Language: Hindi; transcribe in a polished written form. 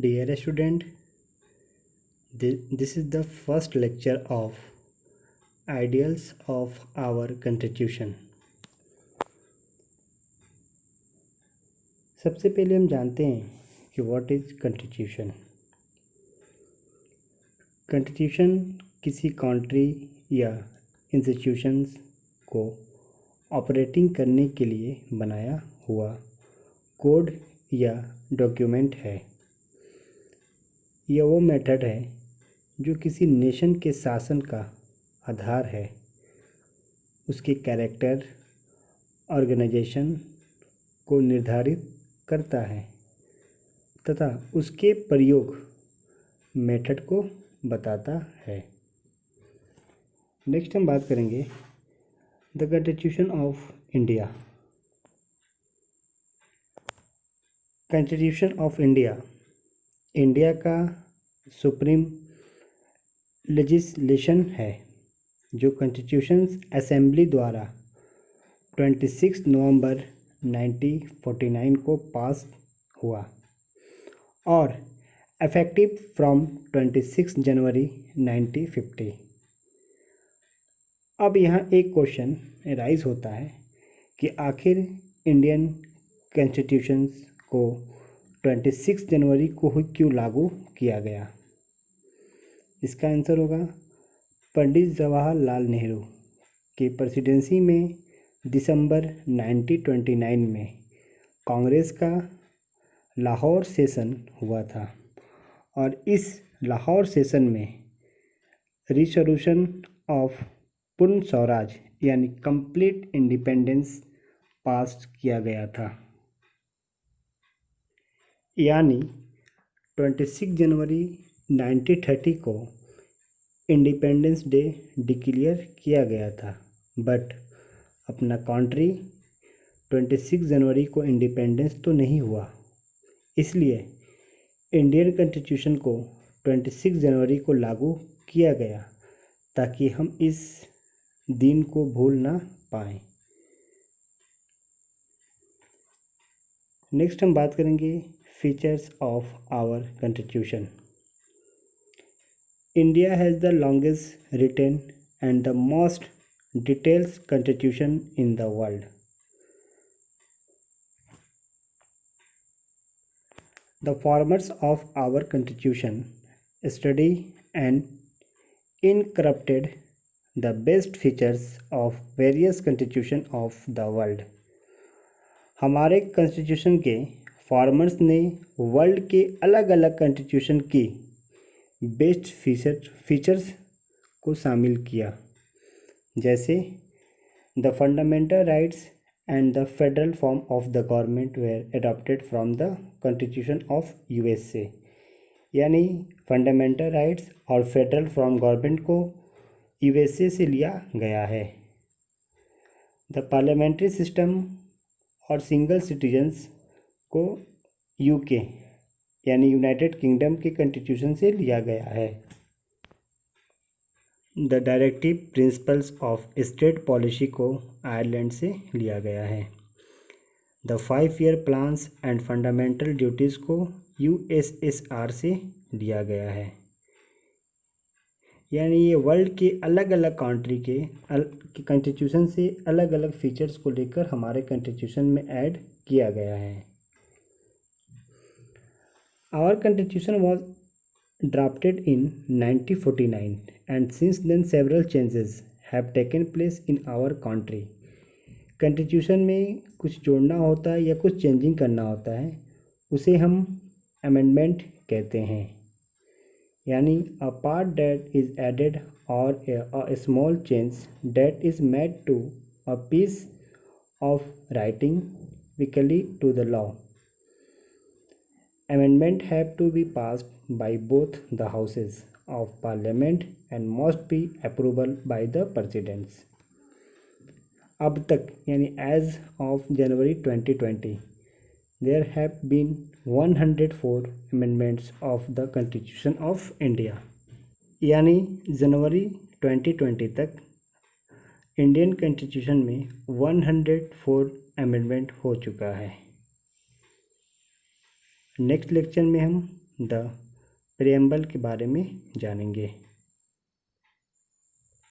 Dear student, this is the first lecture of Ideals of our Constitution. सबसे पहले हम जानते हैं कि व्हाट इज कॉन्स्टिट्यूशन। कॉन्स्टिट्यूशन किसी कंट्री या इंस्टीट्यूशंस को ऑपरेटिंग करने के लिए बनाया हुआ कोड या डॉक्यूमेंट है। यह वो मेथड है जो किसी नेशन के शासन का आधार है। उसके कैरेक्टर, ऑर्गेनाइजेशन को निर्धारित करता है तथा उसके प्रयोग मेथड को बताता है। नेक्स्ट हम बात करेंगे the constitution of India. Constitution of India India का सुप्रीम लेजिस्लेशन है जो कॉन्स्टिट्यूशन असेंबली द्वारा 26 नवंबर 1949 को पास हुआ और इफेक्टिव फ्रॉम 26 जनवरी 1950। अब यहाँ एक क्वेश्चन राइज होता है कि आखिर इंडियन कॉन्स्टिट्यूशन को 26 जनवरी को ही क्यों लागू किया गया। इसका आंसर होगा पंडित जवाहरलाल नेहरू की प्रेसिडेंसी में दिसंबर 1929 में कांग्रेस का लाहौर सेशन हुआ था और इस लाहौर सेशन में रिसोल्यूशन ऑफ पूर्ण स्वराज यानी कंप्लीट इंडिपेंडेंस पास किया गया था। यानी 26 जनवरी 1930 को इंडिपेंडेंस डे डिक्लेयर किया गया था, बट अपना कंट्री 26 जनवरी को इंडिपेंडेंस तो नहीं हुआ। इसलिए इंडियन कॉन्स्टिट्यूशन को 26 जनवरी को लागू किया गया ताकि हम इस दिन को भूल ना पाएं। नेक्स्ट हम बात करेंगे features of our constitution. India has the longest written and the most detailed constitution in the world. The formers of our constitution study and incorporated the best features of various constitution of the world. हमारे कॉन्स्टिट्यूशन के फॉर्मर्स ने वर्ल्ड के अलग अलग कॉन्स्टिट्यूशन की बेस्ट फीचर्स को शामिल किया, जैसे the fundamental rights and the federal form of the government were adopted from the constitution of USA. यानी फंडामेंटल राइट्स और फेडरल फॉर्म गवर्नमेंट को यूएसए से लिया गया है। द पार्लियामेंट्री सिस्टम और सिंगल सिटीजन्स को यूके यानी यूनाइटेड किंगडम के कॉन्स्टिट्यूशन से लिया गया है। The directive principles of state policy को आयरलैंड से लिया गया है। The 5 year plans and fundamental duties को यूएसएसआर से लिया गया है। यानी ये वर्ल्ड के अलग अलग कंट्री के कॉन्स्टिट्यूशन से अलग अलग फीचर्स को लेकर हमारे कॉन्स्टिट्यूशन में ऐड किया गया है। Our constitution was drafted in 1949 and since then several changes have taken place in our country. Constitution में कुछ जोड़ना होता है या कुछ चेंजिंग करना होता है, उसे हम अमेंडमेंट कहते हैं। यानी a part that is added or a small change that is made to a piece of writing weekly to the law. Amendment have to be passed by both the houses of parliament and must be approved by the presidents. अब तक यानी as of January 2020 there have been 104 amendments of the Constitution of India. यानी जनवरी 2020 तक इंडियन कॉन्स्टिट्यूशन में 104 अमेंडमेंट हो चुका है। नेक्स्ट लेक्चर में हम द प्रेम्बल के बारे में जानेंगे।